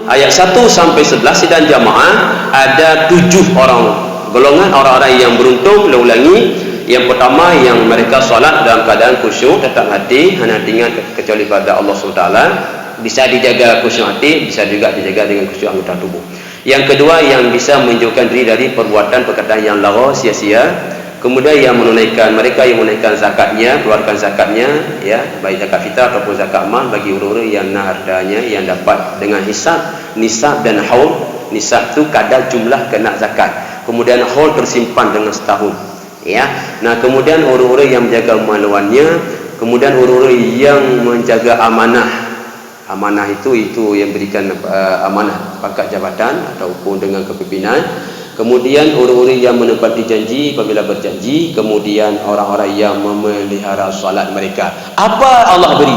ayat 1 sampai 11 sidang jamaah ada 7 orang golongan orang-orang yang beruntung. Ulangi, yang pertama yang mereka solat dalam keadaan khusyuk tetap hati, hanya ingat kecuali pada Allah SWT. Bisa dijaga khusyuk hati, bisa juga dijaga dengan khusyuk anggota tubuh. Yang kedua yang bisa menjauhkan diri dari perbuatan perkataan yang lara sia-sia. Kemudian yang menunaikan, mereka yang menunaikan zakatnya, keluarkan zakatnya, ya, baik zakat fitrah ataupun zakat mal bagi orang-orang yang hartanya yang dapat dengan hisab, nisab dan haul. Nisab tu kadar jumlah kena zakat. Kemudian haul tersimpan dengan setahun. Ya. Nah, kemudian orang-orang yang menjaga maluannya, kemudian orang-orang yang menjaga amanah. Amanah itu yang berikan amanah pangkat jabatan ataupun dengan kepimpinan. Kemudian orang-orang yang menepati janji apabila berjanji, kemudian orang-orang yang memelihara salat mereka. Apa Allah beri?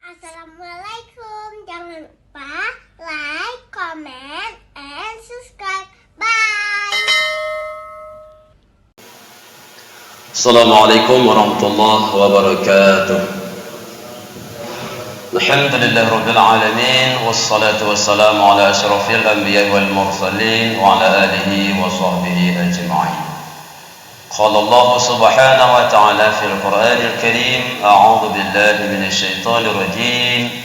Assalamualaikum. Jangan lupa like, comment, and subscribe. Bye. Assalamualaikum warahmatullahi wabarakatuh. Alhamdulillah Rabbil Alamin, wassalatu wassalamu ala asyrafil anbiya wal mursalin wa ala alihi wa sahbihi ajma'in. Qala Allah subhanahu wa ta'ala fil Qur'anil Karim, a'udzu billahi minasy syaithanir rajim.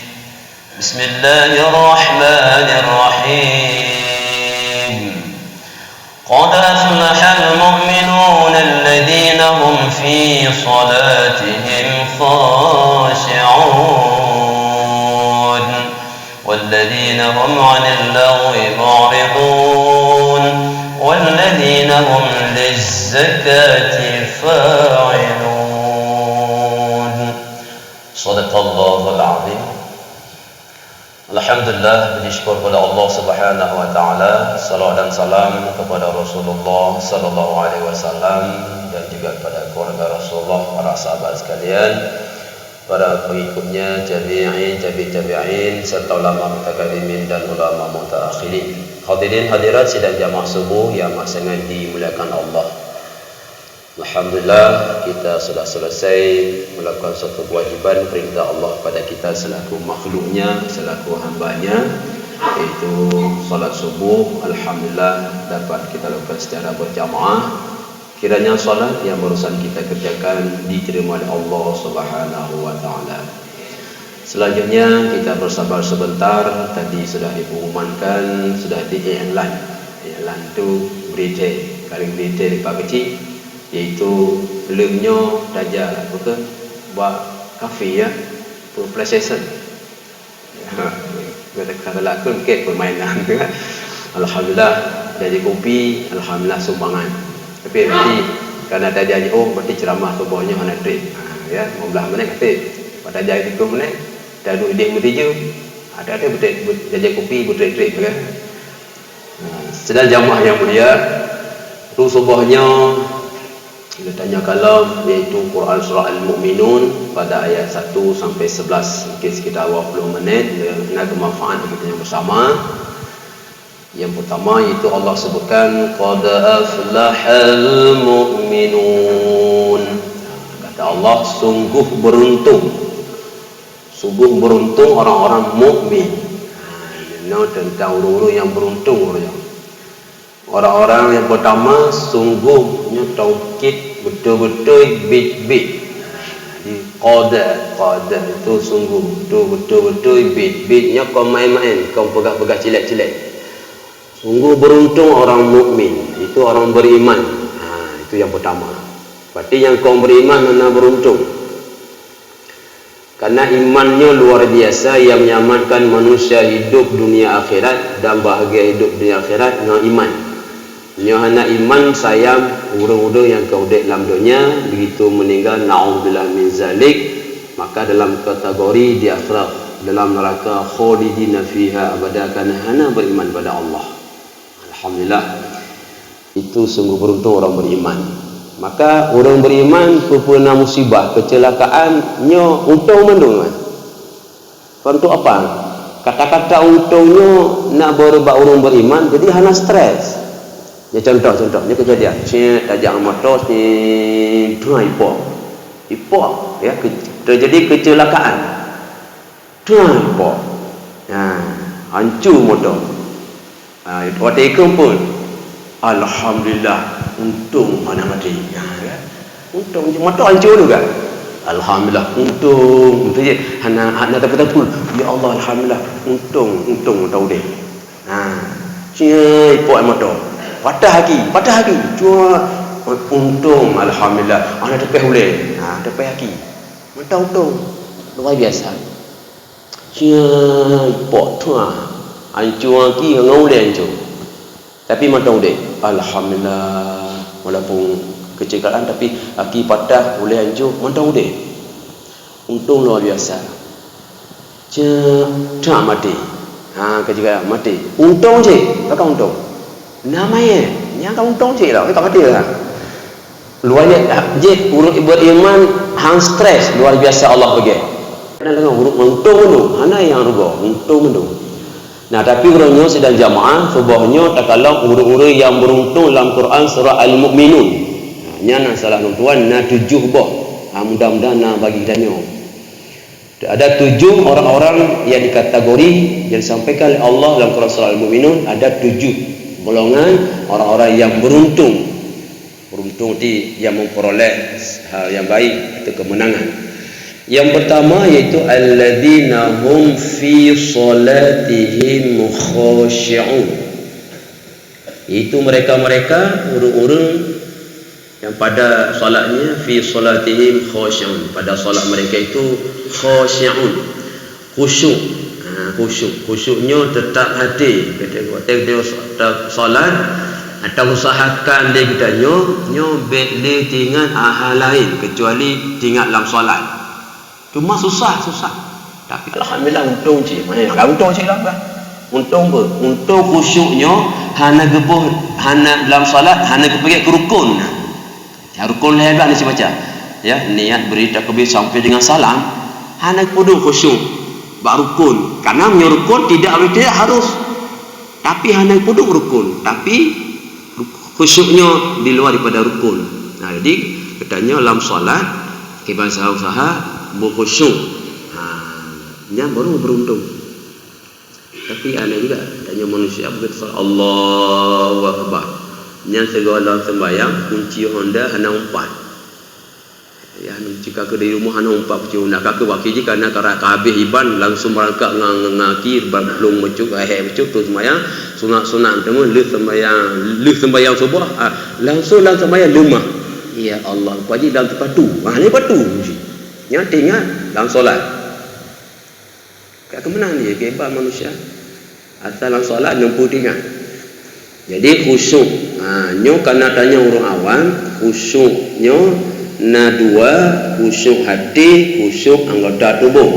Bismillahirrahmanirrahim. Qad aflahal mu'minun alladhina hum fi salatihim khashi'un والذين هم عن اللغو معرضون والذين هم للزكاة فاعلون. صدق الله العظيم. Alhamdulillah, bersyukur kepada Allah Subhanahu wa taala, salawat dan salam kepada Rasulullah sallallahu alaihi wasallam dan juga kepada keluarga Rasulullah, para sahabat sekalian, para pengikutnya, tabi'in serta ulama mutakallimin dan ulama mutaakhirin. Hadirin hadirat sidang jamaah subuh yang sangat dimuliakan Allah. Alhamdulillah, kita sudah selesai melakukan satu kewajiban perintah Allah pada kita selaku makhluknya, selaku hambanya, yaitu salat subuh. Alhamdulillah dapat kita lakukan secara berjamaah. Kiranya salat yang barusan kita kerjakan diterima oleh Allah Subhanahu wa taala. Selanjutnya kita bersabar sebentar. Tadi sudah diumumkan, sudah diiklan. Iklan tu berita, kali berita di Pak Kecil, iaitu filmnya Dajjal apa ke? Buat kafe ya, tu PlayStation. Kata lakon ke permainan tu kan. Alhamdulillah jadi kopi, alhamdulillah sumbangan. Tapi nanti kerana ada janji, berarti ceramah subuhnya mana trip. Ya, 15 minit kata. Pada janji 3 minit, dah duduk ide bertiga. Ada janji kopi bertrip kan. Sedang jamaah yang mulia, tu subuhnya kita tanya kalam, iaitu Quran surah Al-Mu'minun pada ayat 1 sampai 11, mungkin sekitar 20 minit dengan kemanfaat kita yang bersama. Yang pertama itu Allah sebutkan qad aflahal mu'minun. Kata Allah, sungguh beruntung orang-orang mukmin. Ini tentang orang-orang yang beruntung. Orang-orang yang pertama sungguhnya taukid betul-betul bit-bit. Jadi qad itu sungguh, betul-betul bit-bitnya kau main-main, kau pegang-pegang cilek-cilek. Sungguh beruntung orang mukmin, itu orang beriman. Itu yang pertama. Berarti yang kau beriman mana beruntung. Karena imannya luar biasa yang menyamankan manusia hidup dunia akhirat dan bahagia hidup dunia akhirat dengan iman. Hanya iman sayang urang-urang yang kau dek dalam dunia, begitu meninggal na'udzubillah min zalik, maka dalam kategori di akhirat dalam neraka khalidina fiha abada karena hanya beriman pada Allah. Alhamdulillah, itu sungguh beruntung orang beriman. Maka orang beriman kena musibah, kecelakaannya untung mendung. Untuk apa? Kata-kata untungnya nak berubah orang beriman, jadi hanya stres. Ya contohnya kejadian, tajak motor ni ipok ya terjadi kecelakaan. Ipok. hancur motor. Waktu itu pun alhamdulillah, untung anak mati. Kan? Untung motor hancur juga. Alhamdulillah, untung. Betul je. Hana tapi ya Allah, alhamdulillah, untung tahu dia. Cia ipok motor. Patah lagi. Cua untung alhamdulillah. Ana tepeh boleh. Tepeh lagi. Motor untung. Luar biasa. Cia ipok tu hancur lagi ngau dia hancur. Tapi motor dia alhamdulillah, walaupun kecelakaan tapi aki patah boleh hancur, motor dia untung luar biasa. Tak mati. Kecelakaan mati. Untung je, kakak untung. Namanya, yang kau untung je lah, kakak mati lah. Luarnya, je urut beriman, hang stres luar biasa Allah bagi. Kena dengar urut untung mendu, hana yang rugo, untung mendu. Nah, tapi urutnya sedang jamaah, sebabnya tak kalah urut-urut yang beruntung dalam Quran surah Al-Mu'minun. Nya salah tuan, 7 boh. Mudah-mudahan bagi danyo. Ada 7 orang-orang yang dikategori yang disampaikan oleh Allah dalam Quran surah Al-Mu'minun, ada 7 golongan orang-orang yang beruntung. Beruntung itu yang memperoleh hal yang baik atau kemenangan. Yang pertama iaitu alladzina hum fi salatihim khashi'un. Itu mereka-mereka orang-orang yang pada solatnya fi salatihim khashi'un, pada solat mereka itu khashi'un, khusyuk. Khusyuknya tetap hati. Kita solat atau usahakan dia kitanya boleh tinggal hal lain kecuali tinggal dalam solat. Cuma susah. Tapi alhamdulillah untung je. Mana untung je lah. Untung apa? Untung khusyuknya hana gebuh, hana dalam solat, hana pergi ke rukun. Ya, rukun hebat ni saya baca. Ya, niat beri takbir sampai dengan salam, hana kudu khusyuk. Bak rukun. Karena menyurukun tidak harus. Tapi hana kudu rukun. Tapi khusyuknya di luar daripada rukun. Jadi katanya dalam solat kita usaha berkhusyuk. Yang baru beruntung. Tapi ada juga tanya manusia berkata Allahu Akbar. Yang segala sembahyang kunci Honda hana umpat. Ya, jika ke di rumah hana umpat kunci Honda kakak wakil je karena habis iban langsung berangkat ngaki belum mencuk tu sembahyang sunat temu le sembahyang subuh langsung dalam sembahyang lemah. Ya Allah, pagi dalam tempat tu. Ni patu kunci. Yang tinggal dalam solat. Kat kemenang dia kehebat manusia. Asal dalam solat nampu tinggal. Jadi khusyuk. Nyo kena tanya orang awam, khusyuknya dua, khusyuk hati, khusyuk anggota tubuh.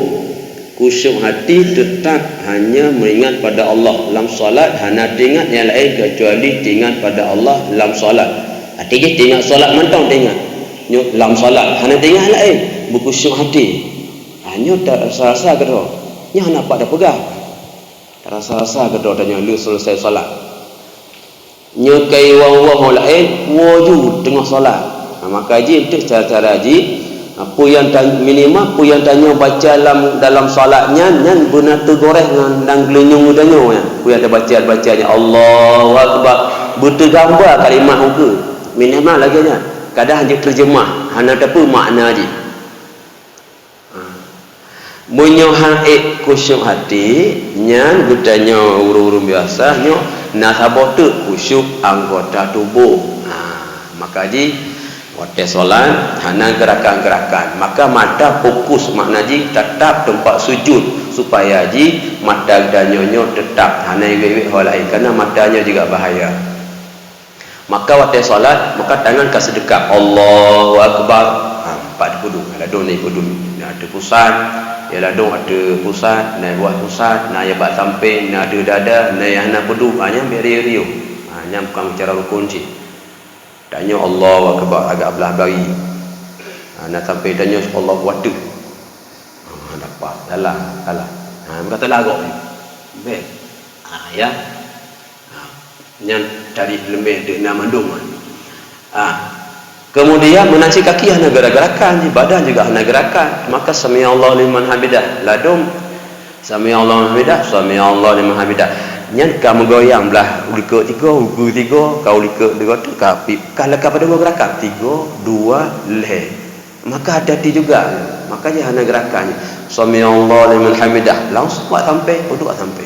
Khusyuk hati tetap hanya mengingat pada Allah. Dalam solat hanya ingat yang lain kecuali ingat pada Allah dalam solat. Artinya ingat solat mantang ingat. Nyo dalam solat hanya ingat lain, berkhusyuk hati. Nyo tak rasa-rasa ke dah. Nyo nampak dah pegang. Tak rasa-rasa ke dah tanya lu selesai solat. Nyo kai wang lain wujud tengah solat. Maka haji itu cara-cara haji apa yang minimal apa yang tanya baca dalam solatnya nyan benar tergoreh dengan gelenyung danyo ya. Apa yang bacanya Allahu Akbar betul gambar kalimah muka. Minimal lagi nya. Kadang hanya terjemah, hanya apa makna haji. Munyo haid khusyuk hati nyan bertanya urung-urung biasa nyo nasabah tu khusyuk anggota tubuh. Maka haji waktu solat hana gerakan-gerakan, maka mata fokus makna haji tetap tempat sujud supaya haji mata danyonyo tetap hana iwek hal lain kerana matanya juga bahaya. Maka waktu solat maka tangan ke sedekap Allahu Akbar. Empat kudu ada dong ni kudu ada pusat ya ladong ada pusat naik buat pusat na ya bak sampai na ada dada na yang hana kudu hanya beri-riu. Hanya bukan cara rukun je. Tanya Allahu Akbar agak belah bari. Nak sampai tanya Allah wadu. Dapat dalam. Berkata larok ni. Baik. Ya. Yang cari lebih de nak mandung. Kemudian menanci kaki hanya gerak-gerakan, badan juga hanya gerakan. Maka sami Allah liman hamidah. Ladum Sami Allah hamidah, sami Allah liman hamidah. Nyan kamu goyang belah ulikut 3, ugu 3, kau ulikut 2 tu kapi. Kalau kepada 2 gerakan 3, 2 leh. Maka hati-hati juga. Makanya hana gerakannya. Sami Allah liman hamidah. Langsung buat sampai, duduk sampai.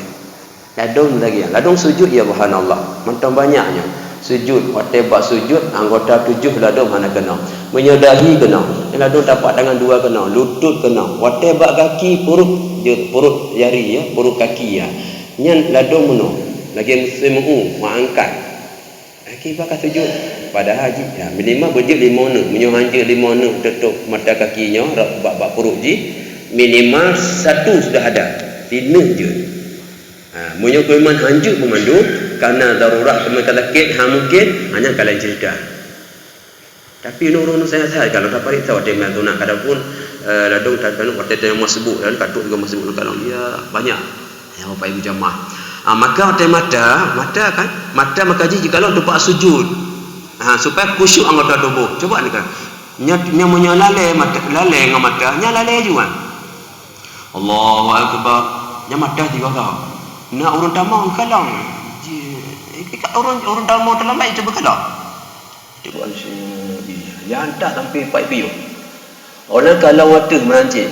Ladung lagi. Ladung sujud ya subhanallah. Mentang banyaknya. Sujud, waktu buat sujud anggota 7 ladung hana kena. Menyadahi kena. Ladung tapak tangan 2 kena, lutut kena. Waktu buat kaki perut jari ya, perut kaki ya. Nyan ladung meno. Lagi muslimu angkat. Lagi bakal sujud pada haji. Ya, minimal berjik 5 ne, menyohanja 5 ne tutup mata kakinya, bak perut ji. Minimal 1 sudah ada. 5 je. Munyo kuiman hanjuk memandu karena darurat kemudian sakit mungkin hanya kalian cerita. Tapi orang saya kalau dapat tahu dia tu nak kadapun ladung tak tahu waktu dia masbuk dan katuk juga masbuk kalau ya banyak yang apa ibu jamaah. Maka mata kan mata maka jika kalau tempat sujud supaya khusyuk anggota tubuh. Coba ni kan. Nya menyalale mata lalai dengan mata nya lalai juga. Allahu akbar. Nya mata juga kau. Nak orang tamang kalang. Orang tamang terlambat cuba kalang. Cuba yang tak sampai 4 piu. Orang kalau waktu merancik.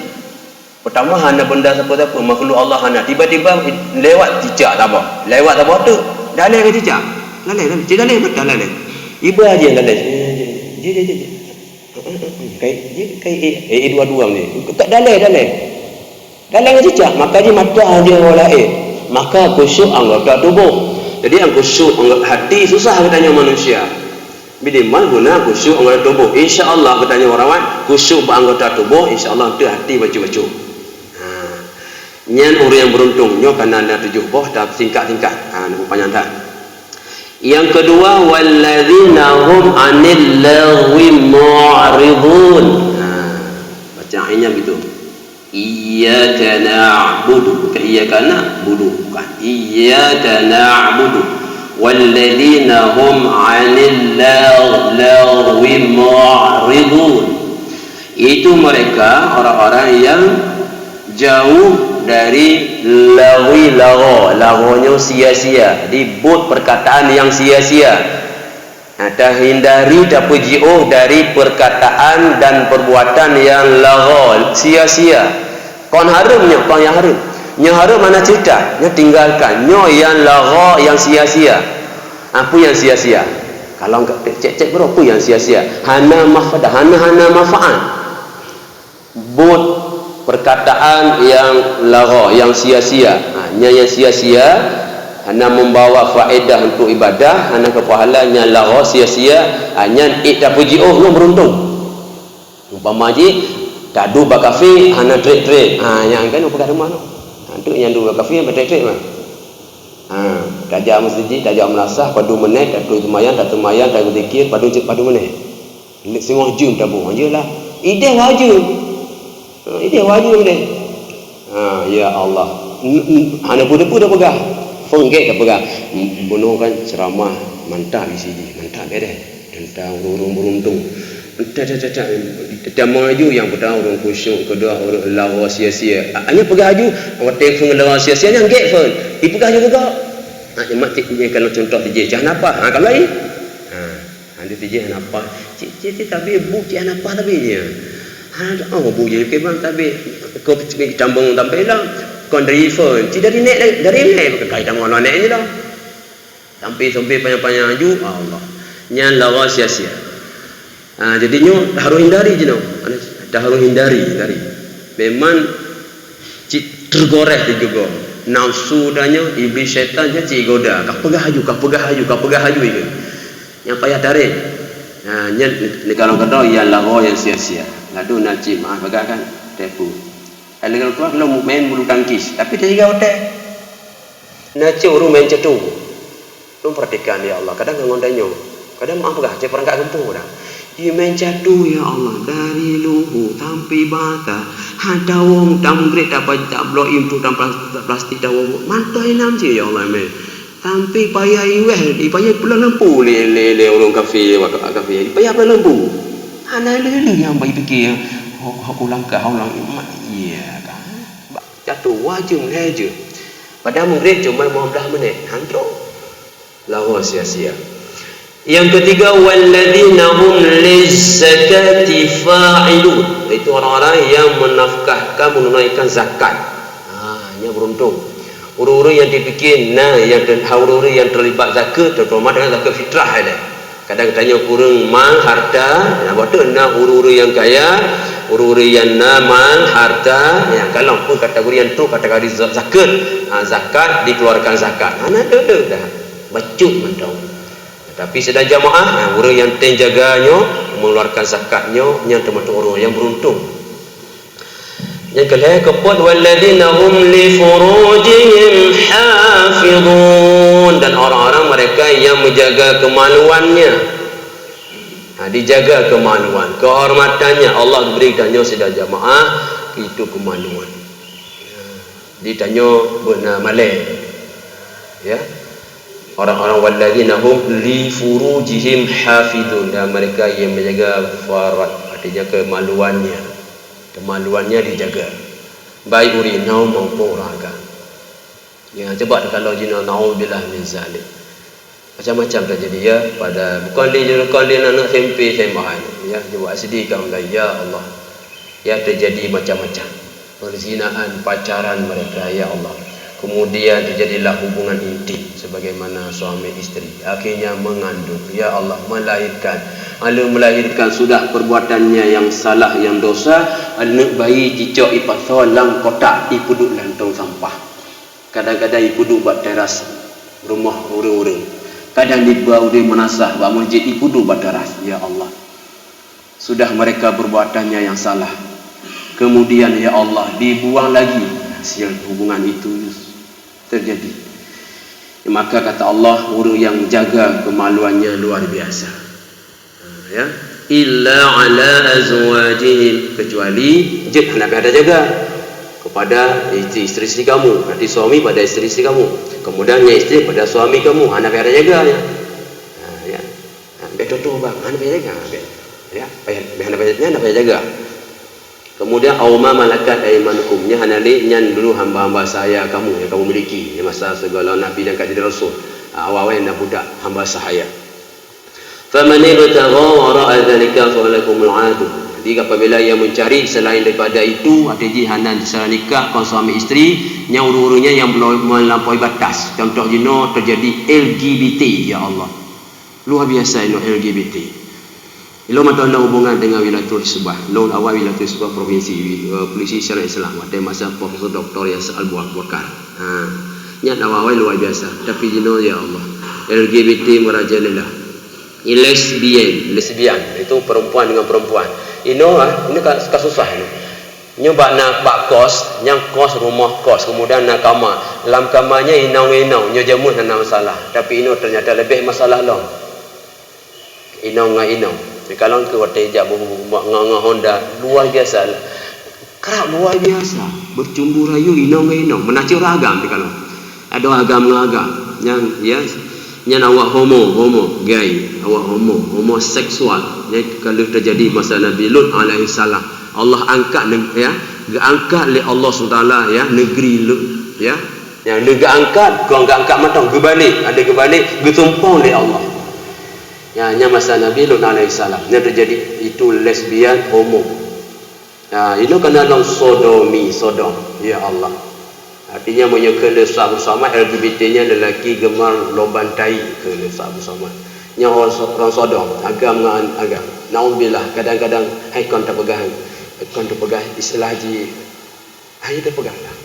Pertama hana benda siapa-siapa makhluk Allah hana. Tiba-tiba lewat cicak tak apa. Lewat tak apa tu. Lalai ke cicak? Lalai. Cik lalai betul lalai. Ibu aja yang lalai. Je. Kai dua-dua ni. Tak lalai. Lalai ke cicak? Maka dia mata dia walai. Maka khusyuk anggota tubuh. Jadi yang khusyuk hati susah katanya manusia. Minimal guna khusyuk anggota tubuh. Insya-Allah katanya orang khusyuk anggota tubuh, insya-Allah tu hati baca-baca. Nyan orang yang beruntung nyo karena ada 7 buah dah tingkat-tingkat. Nak panjang tak? Yang kedua walladzina hum 'anil lagwi mu'ridun. Baca ayatnya gitu. Iyyaka na'budu bukan iyyaka na'budu bukan iyyaka na'budu walladzina hum 'anil lagwi mu'ridun. Itu mereka orang-orang yang jauh dari lagonya sia-sia, dibut perkataan yang sia-sia. Ada hindari dan puji'uh dari perkataan dan perbuatan yang lago, sia-sia. Kon harumnya, kon yang harum. Nya harum mana cerita? Nya tinggalkan. Nya yang lago, yang sia-sia. Apa yang sia-sia? Kalau cek berapa yang sia-sia? Hana mafadah, hana manfaat. But perkataan yang lago, yang sia-sia. Nya yang sia-sia. Hanya membawa faedah untuk ibadah, hanya kepahalanya lawa sia-sia, hanya ikta puji no beruntung. Umpama ji tadu bakafi hanya trade. Yang kan apa rumah no. Itu yang dua bakafi yang trade mah. Tajak masjid, tajak menasah padu menit, tadu lumayan, tak zikir, padu menit. Semua jum tabu ajalah. Ide wajib. Deh. Ya Allah. Hanya budak-budak pegang. Fengget tak pegang. Bunuh kan ceramah mantap di sini. Mantap beres. Tentang orang beruntung. Kita maju yang pertama orang khusyuk, kedua orang lawa sia-sia. Hanya pegang aju, orang telefon lawa sia-sia yang get phone. Dia pegang juga. Mak cik kalau contoh TJ jangan apa? Kalau lain. Ada TJ apa? Cik tapi bu cik apa tapi dia. Bu je ke bang tapi kau tambung sampai lah. Kon driver, ci dari nek pakai tang orang nek ni dah. Sampai panjang-panjang aju Allah. Nyan lawa sia-sia. Jadinya harus hindari je no. Dah harus hindari. Memang ci tergoreh juga. Nafsu danya iblis syaitan je ci goda. Kau pegah haju itu. Yang payah tarik. Nyan kalau kata yang lawa yang sia-sia. Lalu nak ci maaf pegah kan tepu. Kalau keluar kalau main bulu tangkis, tapi dia juga hotel. Naci orang main cetu. Lu perhatikan ya Allah. Kadang ngondanya, kadang maaf gak, cek perangkat gempur dah. Dia main cetu ya Allah dari luhu sampai bata. Ada wong tamgret dapat tak blow into tanpa plastik dah wong. Mantai nam je ya Allah main. Sampai payah iweh, payah pulang lampu le orang kafe, payah pulang lampu. Ana le yang baik fikir. Ulang iya kan. Jatuh tu wajib mengajar. Padahal murid cuma 15 minit. Hantar. Lawa sia-sia. Yang ketiga, walladzina hum lizzakati fa'ilun. Itu orang-orang yang menafkahkan, menunaikan zakat. Yang beruntung. Orang-orang yang dipikir, orang-orang yang terlibat zakat, terutama dengan zakat fitrah ada. Kadang-kadang kurang mal, harta. Buat tu, orang-orang yang kaya, orang-orang yang mal, harta. Yang kalau pun kategori yang tu, kategori zakat. Zakat, dikeluarkan zakat. Ada dah. Bacut mentau. Tapi sedang jamaah, orang yang tenjaganya mengeluarkan zakatnya, yang termasuk orang yang beruntung. Yang keempat, walladzina hum li furujihim hafizun, dan orang-orang mereka yang menjaga kemaluannya. Dijaga kemaluan, kehormatannya. Allah berikannya sedang jamaah itu kemaluan. Ditanya benar malai. Ya. Orang-orang walladzina hum li furujihim hafizun, dan mereka yang menjaga faraj, artinya kemaluannya. Kemaluannya dijaga. Baik urinau maupun raga. Ya, coba kalau jina naudzubillah min zalik. Macam-macam terjadi ya pada bukan dia anak SMP sembah ya, buat sedih kan ya Allah. Ya terjadi macam-macam. Perzinaan, pacaran mereka ya Allah. Kemudian terjadilah hubungan intim sebagaimana suami isteri. Akhirnya mengandung. Ya Allah, melahirkan. Melahirkan sudah perbuatannya yang salah, yang dosa. Anak bayi cicak ipasal dalam kotak, ipuduk lantong sampah. Kadang-kadang ipuduk buat teras rumah orang-orang. Kadang dibawa di manasah, buat masjid, ipuduk buat teras. Ya Allah, sudah mereka perbuatannya yang salah. Kemudian ya Allah, dibuang lagi. Hasil hubungan itu terjadi. Maka kata Allah, orang yang jaga kemaluannya luar biasa. Ya, illa ala azwajihim, kecuali Nabi ada jaga kepada isteri-isteri kamu, nanti suami pada isteri-isteri kamu, kemudian isteri pada suami kamu, Nabi ada jaga ya. Ya. Betul tu bang, Nabi jaga. Ya, Nabi jaga. Kemudian awma malakat aimanukum, nya hanali nyan dulu hamba-hamba saya kamu yang kamu miliki yang masa segala nabi dan jadi rasul. Awal-awal nak budak hamba saya. Faman ibtagha wara'a dzalika falakumul 'adu. Jadi apabila yang mencari selain daripada itu, ada jihanan secara nikah kaum suami isteri, yang uru-urunya yang melampaui batas. Contoh jino terjadi LGBT ya Allah. Luar biasa ini LGBT. Ilo mata anda hubungan dengan Wilayatul Hizbah. Lo awal Wilayatul Hizbah provinsi polisi syariat Islam. Ada masa Profesor Dr. Yasir Al-Buakar. Nyat awal luar biasa. Tapi jino ya Allah. LGBT merajalela. Lesbian itu perempuan dengan perempuan. Ini kasusah ini. Nyoba nak bak kos, yang kos rumah kos, kemudian nak kamar. Dalam kamarnya inau-inau, nyo jamu nak masalah. Tapi ini ternyata lebih masalah long. Inau. Kalau ke hotel hijab ngah Honda luar biasa. Kerap luar biasa. Bercumbu rayu inau, menacir agam di kalau. Ada agam yang awak homo, gay, awak homoseksual. Kalau terjadi masa Nabi Lut alaihi salam, Allah angkat angkat oleh Allah SWT ya negeri Lut ya. Yang negeri angkat, kau angkat matang gebalik, ada gebalik getumpang oleh Allah. Nya masa Nabi Lut alaihi salam yang terjadi itu lesbian, homo. Itu kena dalam Sodom ya Allah. Artinya menyukai lesab bersama, LGBT-nya lelaki gemar loban tai ke lesab bersama. Yang orang Sodom agam dengan agam. Naudzubillah, kadang-kadang haikon terpegang istilah haji. Haji terpegang lah.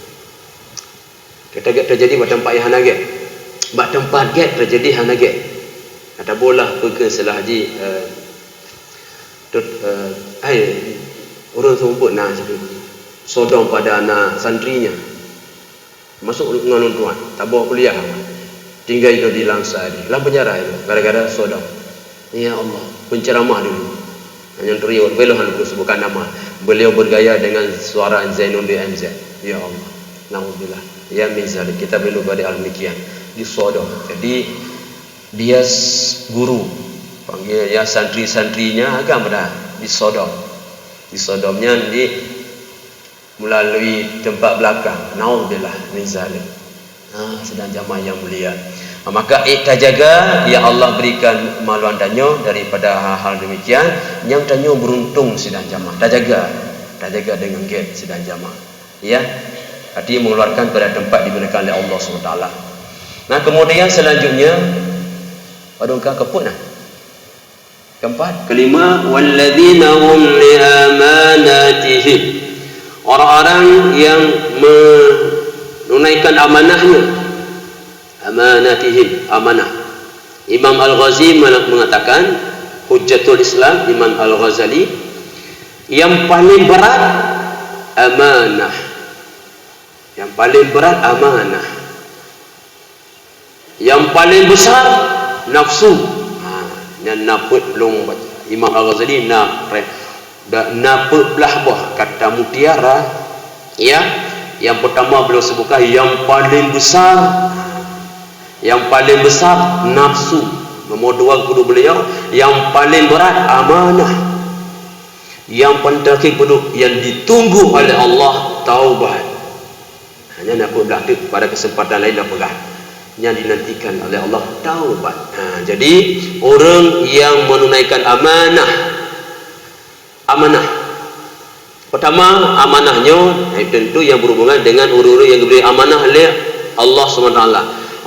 Terjadi pada tempat yang hanaget. Bak tempat get terjadi hanaget. Kata bola pergi selah haji orang sumput Sodom pada anak santrinya masuk dengan tuan tak bawa kuliah tinggal itu di Langsa dalam penjara itu gara-gara Sodom. Ya Allah, penceramah dulu yang teriut belohan aku sebutkan nama, beliau bergaya dengan suara Zainul MZ. Ya Allah, naudzubillah ya min zalik, kita belum pada al-mikian di Sodom. Jadi dia guru panggil ya santri-santrinya agam dah di Sodomnya di melalui tempat belakang. Naudzubillah min zalik. Sedang jamaah yang mulia. Maka terjaga ya Allah berikan maluan danyo daripada hal-hal demikian. Yang danyo beruntung sedang jamaah. Terjaga dengan gate sedang jamaah. Ya. Artinya mengeluarkan pada tempat digunakan oleh Allah SWT. Nah, kemudian selanjutnya padungkah keput nah. Keempat, kelima, walladzina hum li amanatihim. Orang-orang yang menunaikan amanahnya. Amanatihim, amanah. Imam Al-Ghazali mengatakan, Hujjatul Islam Imam Al-Ghazali, yang paling berat amanah. Yang paling berat amanah. Yang paling besar nafsu. Yang naput belum Imam Al-Ghazali naput belah buah kata mutiara. Ya, yang pertama beliau sebutkan yang paling besar. Yang paling besar nafsu. Nombor dua guru beliau yang paling berat amanah. Yang paling terakhir yang ditunggu oleh Allah taubat. Hanya nak belah tu pada kesempatan lain dah pegang. Yang dinantikan oleh Allah taubat. Jadi orang yang menunaikan amanah. Pertama amanahnya tentu yang berhubungan dengan orang-orang yang diberi amanah oleh Allah SWT.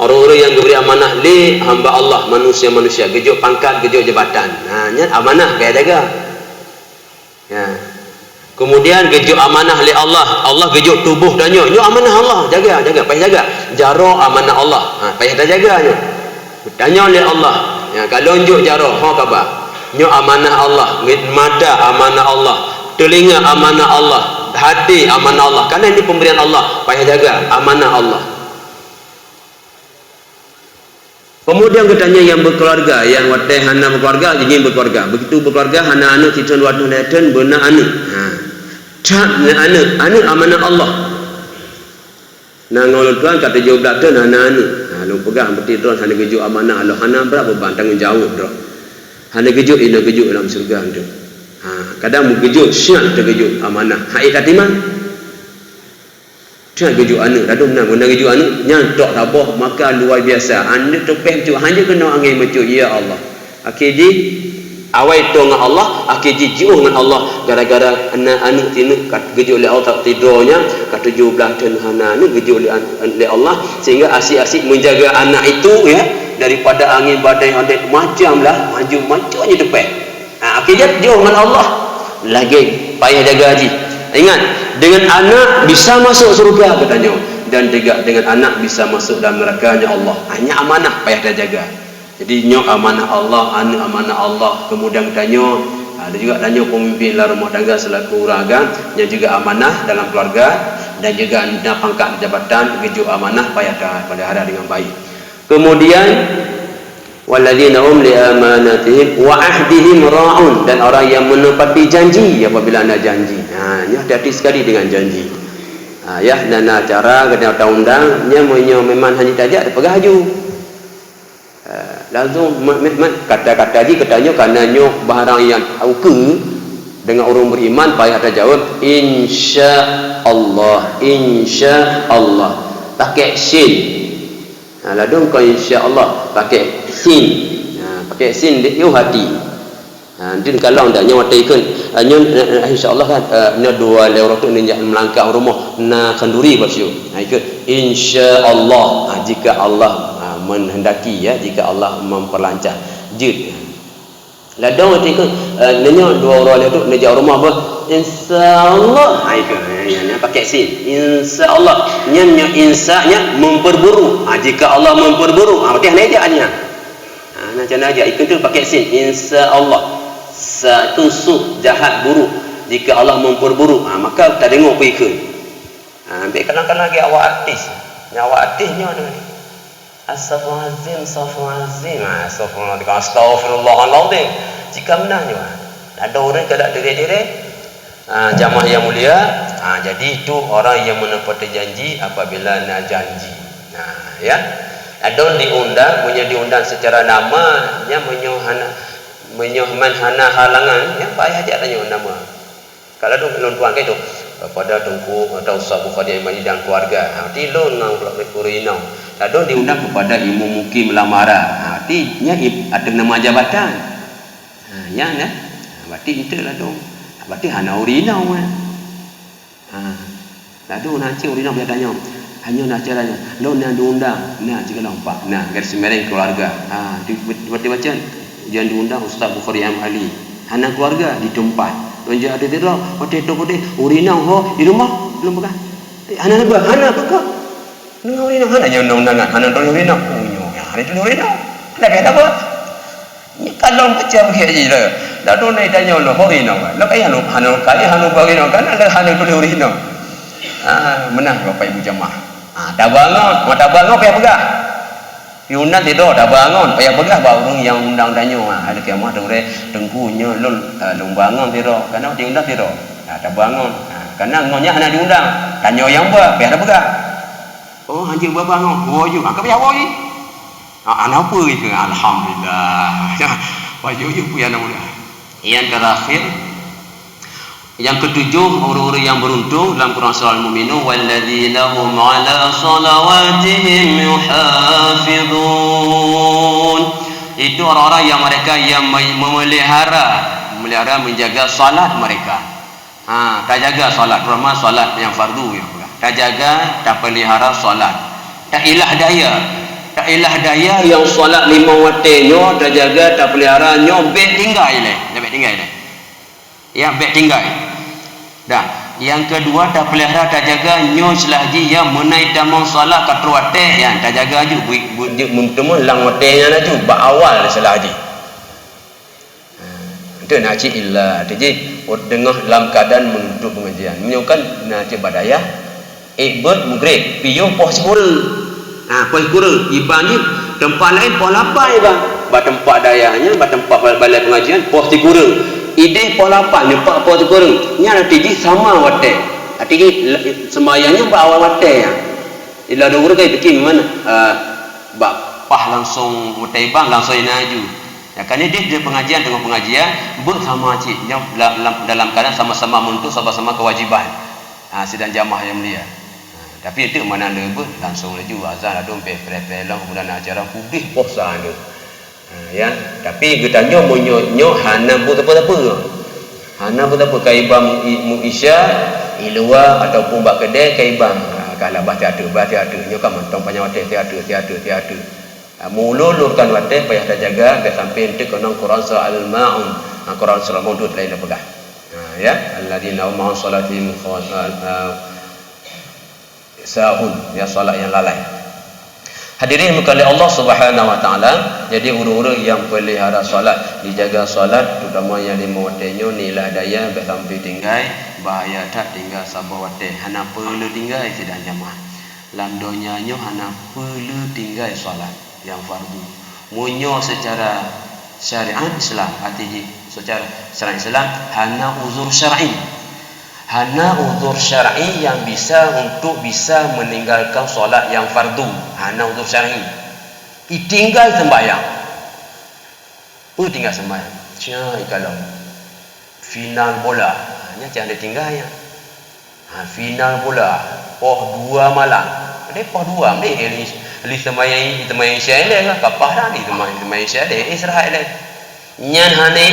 Orang-orang yang diberi amanah oleh hamba Allah, manusia-manusia, gejuk pangkat, gejuk jabatan. Ini amanah kaya jaga. Ya. Kemudian gejuk amanah oleh Allah. Allah gejuk tubuh dan nyo amanah Allah. Jaga, payah jaga. Jaro amanah Allah. Payah dah jaga nyo. Tanya oleh Allah. Ya, kalau njuk jaro, khabar. Nyo amanah Allah. Mata amanah Allah. Telinga amanah Allah. Hati amanah Allah. Karena ini pemberian Allah. Payah jaga amanah Allah. Kemudian katanya yang berkeluarga, yang watai hana berkeluarga, jadi berkeluarga. Begitu berkeluarga, hana anak cicon wadu neten benar anak. Anak amanah Allah. Ngolot tuan kata jauh belakang anak. Lu pegang betul tuan hana gejuk amanah Allah. Hana berapa beban tanggungjawab tu. Hana gejuk ina gejuk dalam surga tu. Kadang mu gejuk syak tergejuk amanah. Hai katimah. Jangan gejuk anak. Dah benar guna gejuk anak. Nyantok tabah maka luar biasa. Anak tepeh tu hanya kena angin macam ya Allah. Akhirnya awal tu dengan Allah, akhirnya jauh dengan Allah gara-gara anak tinuk gejuk oleh Allah tak tidurnya, kata 17 tahun anak gejuk oleh Allah sehingga asyik-asyik menjaga anak itu ya daripada angin badai ondek macamlah maju macamnya tepeh. Akhirnya jauh dengan Allah. Lagi payah jaga haji. Ingat, dengan anak bisa masuk surga katanya, dan juga dengan anak bisa masuk dalam nerakanya Allah. Hanya amanah payah dah jaga. Jadi nyok amanah Allah, anak amanah Allah. Kemudian tanya, ada juga tanya pemimpin rumah tangga selaku raga yang juga amanah dalam keluarga dan juga ada pangkat jabatan gejuk amanah payah dah pelihara dengan baik. Kemudian walladzina hum li amanatihim wa ahdihim ra'un, dan orang yang menepati janji apabila ada janji. Ini hati-hati sekali dengan janji. Ya, dan cara kena undang-undangnya memang hanya tajak pegang haju. Langsung kata-kata haji katanya kerana nyok barang yang auke dengan orang beriman payah ada jawab insya-Allah, insya-Allah. Pakai sin. Ladung kau insya-Allah pakai sin. Pakai sin dia hati. Nanti kalau ndaknya watai kan insya-Allah kan dua lewat tu ninjak melangkah rumah na kenduri basyo. Ikut insya-Allah. Jika Allah menghendaki ya, jika Allah memperlancar jid ladang waktu itu nanya dua orang itu nejak rumah apa insyaallah ikut pakai sin insyaallah nya insanya memperburu. Jika Allah memperburu berarti nejaknya macam najak ikut tu pakai sin insyaallah satu su jahat buruk. Jika Allah memperburu maka tak tengok pergi ikut ambil kadang-kadang lagi awak artis nyawa artisnya ni Astaghfirullahaladzim, Astaghfirullahaladzim. Jika menanya, ada orang kada diri-diri, jamaah yang mulia. Jadi itu orang yang menepati janji apabila nak janji. Ya, ada diundang, punya diundang secara namanya menyohman hana halangan. Ya, payah aja tanya nama. Kalau tu tuan itu kepada Tengku atau Ustaz Bukhari Imani dan keluarga. Arti lo nang pula kurinau. Lalu diundang kepada ilmu mukim lamara. Artinya ada nama jabatan. Ya nah. Berarti itulah dong. Berarti hana urinau kan. Lalu nanti urinau dia tanya. Hanya nak caranya. Lo nak diundang. Nah jika nampak. Nah garis mereng keluarga. Baca jangan diundang Ustaz Bukhari Imani. Hana keluarga di tempat. Menjadi ada tidak, waktu itu kau urinau ho di rumah belum bukan? Hana apa? Nang urinau hana jangan undangan, hana tu urinau. Ya, hari tu urinau. Dah kata apa? Ni kalau macam begini je. Dah tu naik tanya lo urinau. Lo kaya lo hana urinau kan ada hana tu urinau. Menang Bapak Ibu jemaah. Dah bangun, mata bangun payah pegah. Yunat tidur dah bangun payah pegah baru yang undang tanya ada kiamat dore tengkunya lo bangun tidur karena diundang tidur dah bangun karena ngonya hana diundang tanya yang payah dah pegah anjing bangun you ke payah you anak apa itu alhamdulillah wajib you punya mudah yang terakhir yang ketujuh orang-orang yang beruntung dalam Quran surah Al-Mu'minun walladzina hum 'ala shalawatihim yuhafizun. Itu orang-orang yang mereka yang memelihara menjaga salat mereka. Tak jaga salat, terutama salat yang fardu ya. Tak jaga, tak pelihara salat. Tak ilah daya yang salat 5 waktu nyo tak jaga, tak pelihara nyo bet tinggal le. Ya bet tinggal. Dah, yang kedua tak pelihara tak jaga nyo selagi yang menaik damang salat katru wate yang tak jaga ju bertemu lang watenya lah ju ba awal selagi. Itu naci illa. Jadi tengah dalam keadaan menuntut pengajian. Menyokan naci badayah ikbet mugrib piyo poh sepura. Poh sepura ibannya tempat lain poh lapai bang. Ba tempat dayahnya, ba tempat balai pengajian poh sepura. Ide pola apa nampak apa tu kurang nya tiji sama wate tiji semayanya ba awal wate ya ila do urang fikir mana ba pah langsung mutaibang langsung inaju ya kan dia pengajian dengan pengajian bersama cik dalam keadaan sama-sama menuntut sama-sama kewajiban sidang jamaah yang mulia tapi itu mana ada langsung laju azan ada pe-pe-lang kemudian acara putih puasa ada ya tapi getanya monyo hana apa kaibam isya ilwa ataupun bak kedai kaibam kalau baca ada nyo kan mentong panjang wate tiada mululurkan wate payah dah jaga ke sampai ente konong Quran surah Al-Maun Quran surah Maudud lain dah pegang ya alladzina hum salatihim sahun ya salat yang lalai. Hadirin mukalla Allah Subhanahu wa taala. Jadi orang-orang yang pelihara solat, dijaga solat terutama yang 5 waktu nilai daya sampai tinggal bahaya tak tinggal sabar waktu hana perlu tinggal sidang jamaah. Lam dunia nyo hana perlu tinggal solat yang fardu. Munyo secara syariat Islam artinya secara syariat Islam hana uzur syar'i. Hana uzur syar'i yang bisa untuk bisa meninggalkan solat yang fardu. Hana uzur syar'i. Ditinggal sembahyang. Tinggal sembahyang. Cai kalau final bola, hanya jangan ditinggal ya. Final bola, poh 2 malam. Ada poh 2, ni sembahyang Isya le kapah dah ni sembahyang Isya le istirahat le. Nyan hane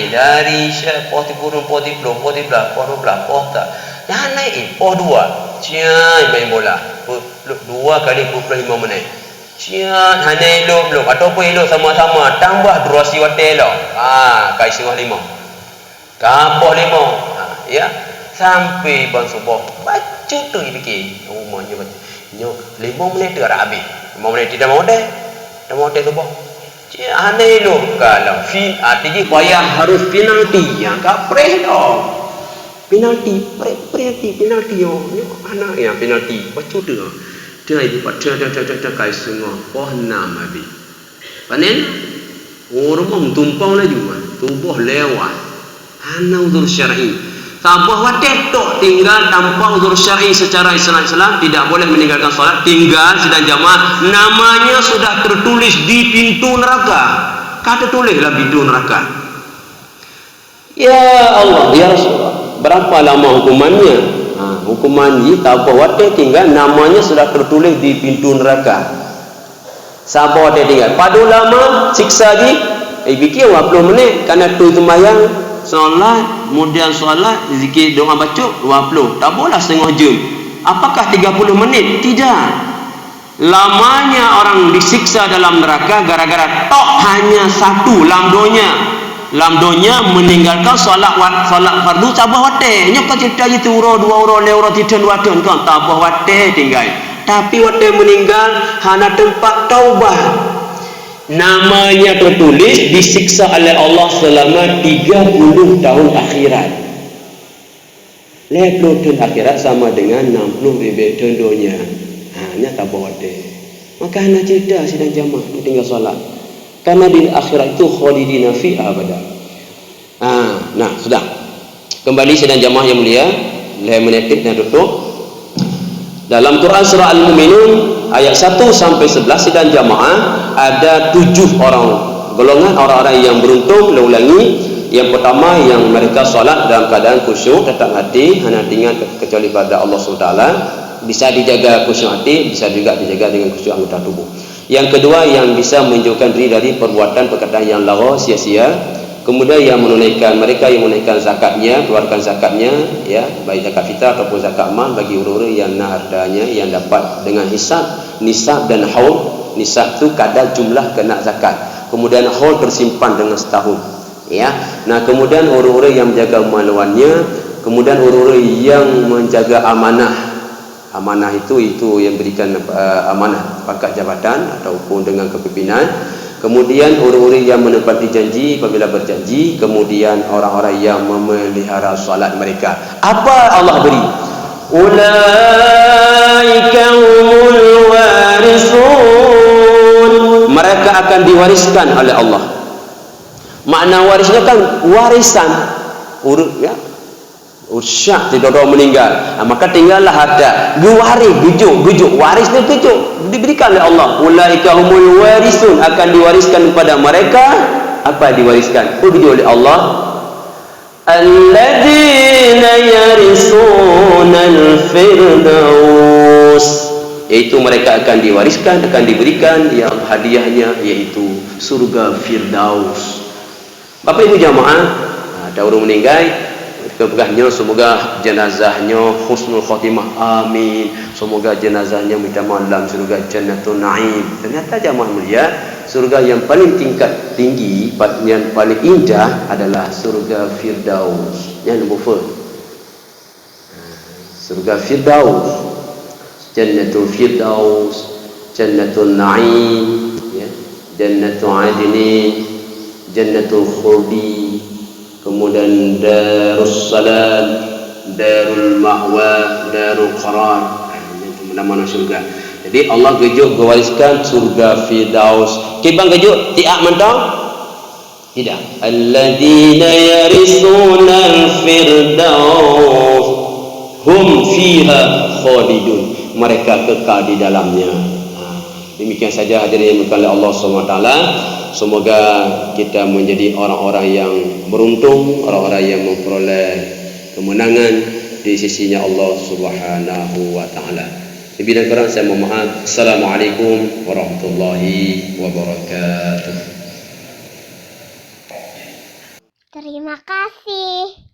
dari Isya poh 10 poh 12 poh 12 poh tak. Hane poh 2. Cai main bola. 2 kali 25 minit. Cian hane elok ataupun elok sama-sama tambah durasi waktu elok. Kai 5. Kapok 5. Ya. Sampai bang subuh. Baca tu fikir. Umumnya baca. 5 minit tu dah habis. 5 minit tidak mau dah. Dah mau dah subuh. Cian hane elok kalau artinya payah harus penalti. Yang kapreh dah. Penalti yo anak yang penalti baca tu dia ibu baca dah kai semua poh 6 habis panen orang tumpang laju tumpah lewat ana uzur syar'i sabah watet tok tinggal tanpa uzur syar'i secara Islam tidak boleh meninggalkan solat tinggal sedang jamaah namanya sudah tertulis di pintu neraka kata tulis dalam pintu neraka ya Allah ya Rasulullah Berapa lama hukumannya? Hukuman ni tak apa wate tinggal namanya sudah tertulis di pintu neraka. Sabar dia tinggal. Padu lama siksa lagi. Fikir 20 menit kerana tu sembahyang, solat, kemudian solat, zikir doa baca 20. Tak boleh setengah jam. Apakah 30 menit? Tidak. Lamanya orang disiksa dalam neraka gara-gara tok hanya satu lamdonya meninggalkan solat fardu tabah wate. Nya kau cerita itu uro 2 uro le uro tidan wadon kan tabah wate tinggal. Tapi wate meninggal hana tempat taubat. Namanya tertulis disiksa oleh Allah selama 30 tahun akhirat. 60 tahun akhirat sama dengan 60 ribu tahun dunia. Hanya tak boleh. Maka hanya cerita sidang jamaah tinggal solat. Karena di akhirat itu khalidina fi abada. Nah, sudah. Kembali sidang jamaah yang mulia, saya menetik dan tutup. Dalam Quran surah Al-Mu'minun ayat 1 sampai 11 sidang jamaah ada 7 golongan orang-orang yang beruntung. Saya ulangi. Yang pertama, yang mereka solat dalam keadaan khusyuk, tetap hati, hanya ingat kecuali pada Allah SWT. Bisa dijaga khusyuk hati, bisa juga dijaga dengan khusyuk anggota tubuh. Yang kedua, yang bisa menjauhkan diri dari perbuatan perkataan yang lara, sia-sia. Kemudian yang menunaikan, mereka yang menunaikan zakatnya, keluarkan zakatnya, ya, baik zakat fitrah ataupun zakat mal bagi orang-orang yang nardanya, yang dapat dengan nisab dan haul. Nisab tu kadar jumlah kena zakat. Kemudian haul tersimpan dengan setahun. Ya. Nah, kemudian orang-orang yang menjaga maluannya, kemudian orang-orang yang menjaga amanah. Amanah itu yang berikan amanah pangkat jabatan ataupun dengan kepimpinan. Kemudian orang-orang yang menepati janji apabila berjanji, kemudian orang-orang yang memelihara solat mereka. Apa Allah beri? Ulaika humul warisun. Mereka akan diwariskan oleh Allah. Makna warisnya kan warisan. Ya. Usyak tidak ada meninggal. Maka tinggallah ada waris, gujuk warisnya gujuk diberikan oleh Allah. Ulaika humul warisun, akan diwariskan kepada mereka. Apa diwariskan? Gujuk oleh Allah. Alladzina yarisunal firdaus, yaitu mereka akan diwariskan, akan diberikan yang hadiahnya yaitu surga Firdaus. Bapak Ibu jamaah, ada orang meninggal, kebegahnya semoga jenazahnya husnul khotimah, amin. Semoga jenazahnya minta malam surga Jannatul Naim. Ternyata jamaah mulia, surga yang paling tingkat tinggi, yang paling indah adalah surga Firdaus. Yang nombor 4, surga Firdaus, Jannatul Firdaus, Jannatul Naim, ya, Jannatul Adnin, Jannatul Khuldi, kemudian Darussalam, Darul Ma'wa, Darul Qarar. Itu nama-nama surga. Jadi Allah gejuk mewariskan surga Firdaus. Kibang gejuk tiak mentau? Tidak. Alladzina yarisunal firdaus hum fiha khalidun. Mereka kekal di dalamnya. Demikian saja hadirin yang oleh Allah SWT. Semoga kita menjadi orang-orang yang beruntung, orang-orang yang memperoleh kemenangan di sisinya Allah Subhanahu wa taala. Lebih dan kurang saya mohon maaf. Assalamualaikum warahmatullahi wabarakatuh. Terima kasih.